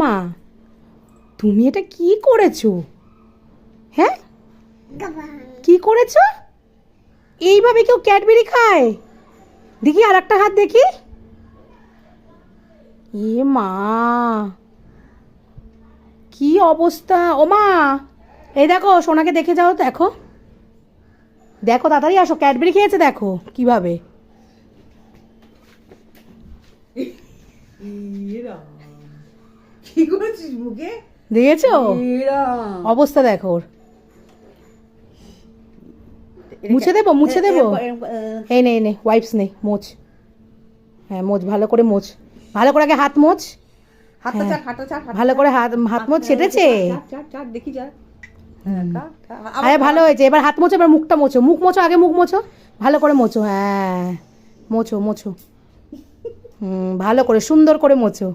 মা তুমি এটা কি করেছো? হ্যাঁ কি করেছো? এইভাবে কেউ ক্যাডবেরি খায়? দেখি আর একটা হাত দেখি। এ মা কি অবস্থা! ও মা এই দেখো, সোনাকে দেখে যাও, দেখো দেখো, তাড়াতাড়ি আসো, ক্যাডবেরি খেয়েছে দেখো কিভাবে। কি করেছিস মুখে? দেখেছো এরা অবস্থা দেখো ওর। মুছে দেবো, মুছে দেবো। এই নে, এই নে, ওয়াইপস নেই, মোচ। হ্যাঁ মোচ, ভালো করে মোচ, ভালো করে আগে হাত মোচ। হাতটা হ্যাঁ, চাট, হাতটা চাট, ভালো করে হাত হাত মোচ। ছেটেছে? চাট চাট চাট দেখি যা। হ্যাঁ খা, খা। হ্যাঁ ভালো হয়েছে। এবার হাত মোছো, এবার মুখটা মোছো, মুখ মোছো, আগে মুখ মোছো, ভালো করে মোছো। হ্যাঁ মোছো মোছো, ভালো করে সুন্দর করে মোছো।